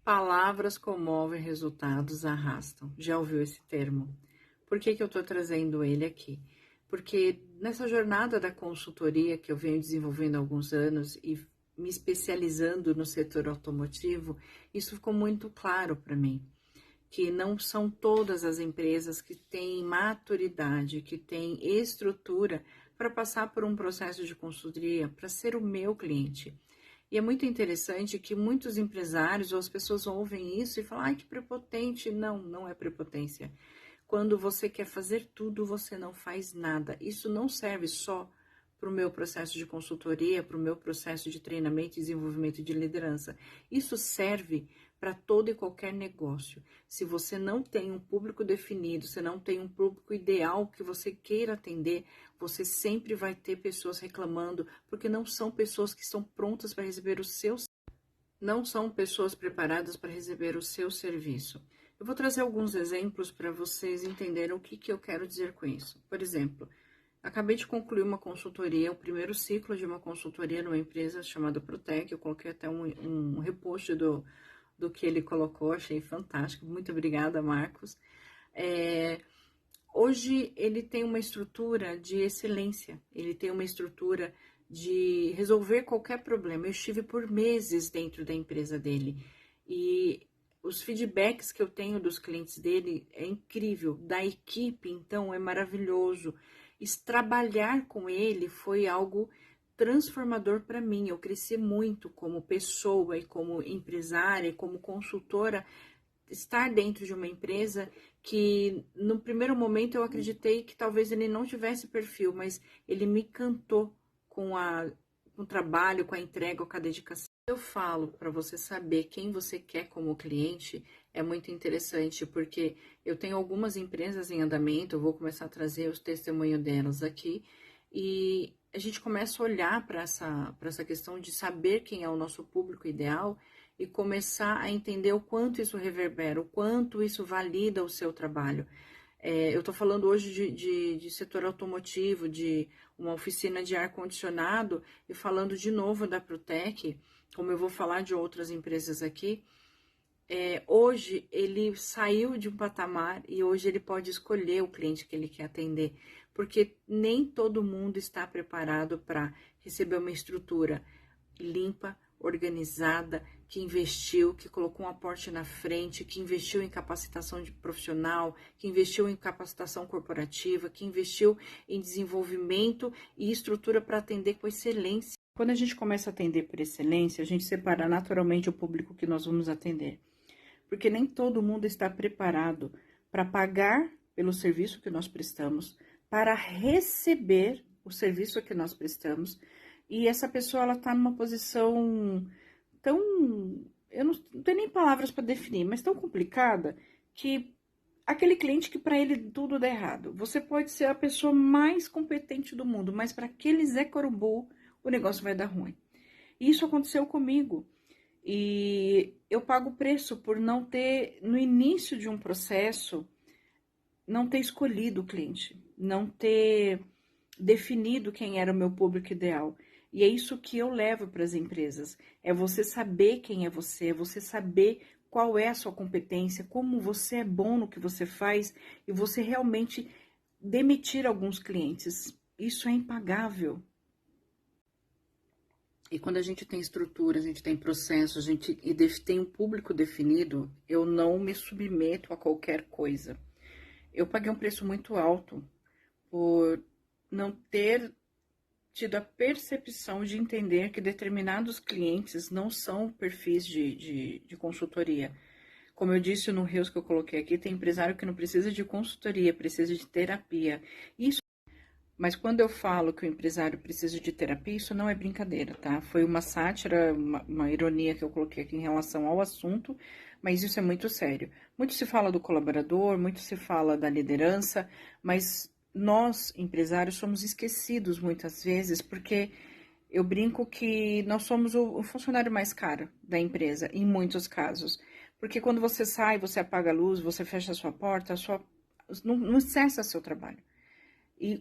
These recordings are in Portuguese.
Palavras comovem, resultados arrastam. Já ouviu esse termo? Por que eu estou trazendo ele aqui? Porque nessa jornada da consultoria que eu venho desenvolvendo há alguns anos e me especializando no setor automotivo, isso ficou muito claro para mim, que não são todas as empresas que têm maturidade, que têm estrutura para passar por um processo de consultoria, para ser o meu cliente. E é muito interessante que muitos empresários ou as pessoas ouvem isso e falam, ai, que prepotente. Não, não é prepotência. Quando você quer fazer tudo, você não faz nada. Isso não serve só para o meu processo de consultoria, para o meu processo de treinamento e desenvolvimento de liderança. Isso serve para todo e qualquer negócio. Se você não tem um público definido, se não tem um público ideal que você queira atender, você sempre vai ter pessoas reclamando, porque não são pessoas que estão prontas para receber o seu, não são pessoas preparadas para receber o seu serviço. Eu vou trazer alguns exemplos para vocês entenderem o que eu quero dizer com isso. Por exemplo, acabei de concluir uma consultoria, o primeiro ciclo de uma consultoria numa empresa chamada Protec. Eu coloquei até um repost do que ele colocou, achei fantástico. Muito obrigada, Marcos. Hoje ele tem uma estrutura de excelência, ele tem uma estrutura de resolver qualquer problema. Eu estive por meses dentro da empresa dele e os feedbacks que eu tenho dos clientes dele é incrível, da equipe, então, é maravilhoso. Trabalhar com ele foi algo transformador para mim. Eu cresci muito como pessoa e como empresária e como consultora. Estar dentro de uma empresa que no primeiro momento eu acreditei que talvez ele não tivesse perfil, mas ele me encantou com o trabalho, com a entrega, com a dedicação. Eu falo para você saber quem você quer como cliente, é muito interessante, porque eu tenho algumas empresas em andamento, eu vou começar a trazer os testemunhos delas aqui, e a gente começa a olhar para essa questão de saber quem é o nosso público ideal e começar a entender o quanto isso reverbera, o quanto isso valida o seu trabalho. Eu estou falando hoje de setor automotivo, de uma oficina de ar-condicionado, e falando de novo da Protec, como eu vou falar de outras empresas aqui. Hoje ele saiu de um patamar e hoje ele pode escolher o cliente que ele quer atender, porque nem todo mundo está preparado para receber uma estrutura limpa, organizada, que investiu, que colocou um aporte na frente, que investiu em capacitação de profissional, que investiu em capacitação corporativa, que investiu em desenvolvimento e estrutura para atender com excelência. Quando a gente começa a atender por excelência, a gente separa naturalmente o público que nós vamos atender, porque nem todo mundo está preparado para pagar pelo serviço que nós prestamos, para receber o serviço que nós prestamos. E essa pessoa, ela tá numa posição tão, eu não tenho nem palavras para definir, mas tão complicada, que aquele cliente que para ele tudo dá errado. Você pode ser a pessoa mais competente do mundo, mas para aquele Zé Corubu, o negócio vai dar ruim. E isso aconteceu comigo. E eu pago o preço por não ter, no início de um processo, não ter escolhido o cliente, não ter definido quem era o meu público ideal. E é isso que eu levo para as empresas. É você saber quem é você saber qual é a sua competência, como você é bom no que você faz e você realmente demitir alguns clientes. Isso é impagável. E quando a gente tem estrutura, a gente tem processo, a gente tem um público definido, eu não me submeto a qualquer coisa. Eu paguei um preço muito alto por não ter tido a percepção de entender que determinados clientes não são perfis de consultoria. Como eu disse no Reels que eu coloquei aqui, tem empresário que não precisa de consultoria, precisa de terapia. Mas quando eu falo que o empresário precisa de terapia, isso não é brincadeira, tá? Foi uma sátira, uma ironia que eu coloquei aqui em relação ao assunto, mas isso é muito sério. Muito se fala do colaborador, muito se fala da liderança, mas nós, empresários, somos esquecidos muitas vezes, porque eu brinco que nós somos o funcionário mais caro da empresa, em muitos casos. Porque quando você sai, você apaga a luz, você fecha a sua porta, não cessa seu trabalho. E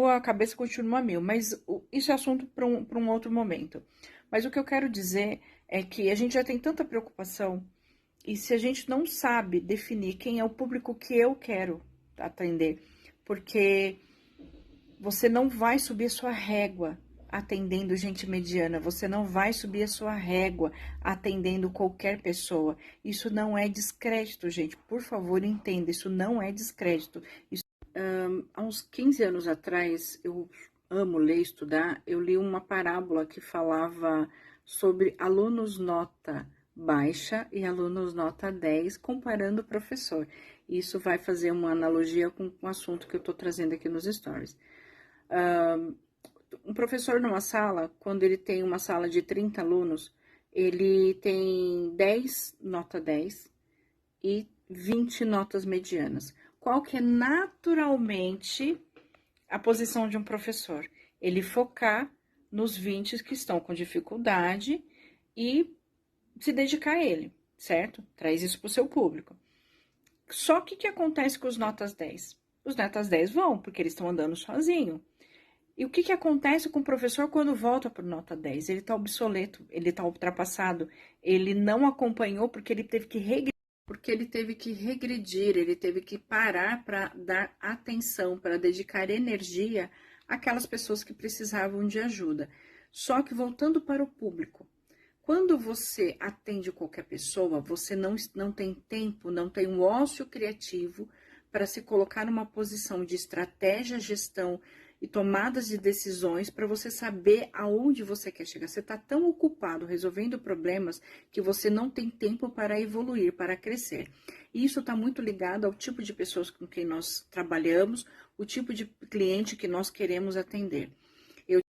a cabeça continua a mil, mas isso é assunto para um outro momento. Mas o que eu quero dizer é que a gente já tem tanta preocupação E se a gente não sabe definir quem é o público que eu quero atender, porque você não vai subir a sua régua atendendo gente mediana, você não vai subir a sua régua atendendo qualquer pessoa. Isso não é descrédito, gente. Por favor, entenda, isso não é descrédito. Há uns 15 anos atrás, eu amo ler e estudar, eu li uma parábola que falava sobre alunos nota baixa e alunos nota 10, comparando o professor. Isso vai fazer uma analogia com o assunto que eu estou trazendo aqui nos stories. Um professor numa sala, quando ele tem uma sala de 30 alunos, ele tem 10 nota 10 e 20 notas medianas. Qual que é naturalmente a posição de um professor? Ele focar nos 20 que estão com dificuldade e se dedicar a ele, certo? Traz isso para o seu público. Só que o que acontece com os notas 10? Os notas 10 vão, porque eles estão andando sozinho. E o que acontece com o professor quando volta para nota 10? Ele está obsoleto, ele está ultrapassado, ele não acompanhou porque ele teve que regredir, ele teve que parar para dar atenção, para dedicar energia àquelas pessoas que precisavam de ajuda. Só que voltando para o público, quando você atende qualquer pessoa, você não tem tempo, não tem um ócio criativo para se colocar numa posição de estratégia, gestão e tomadas de decisões para você saber aonde você quer chegar. Você está tão ocupado resolvendo problemas que você não tem tempo para evoluir, para crescer. E isso está muito ligado ao tipo de pessoas com quem nós trabalhamos, o tipo de cliente que nós queremos atender.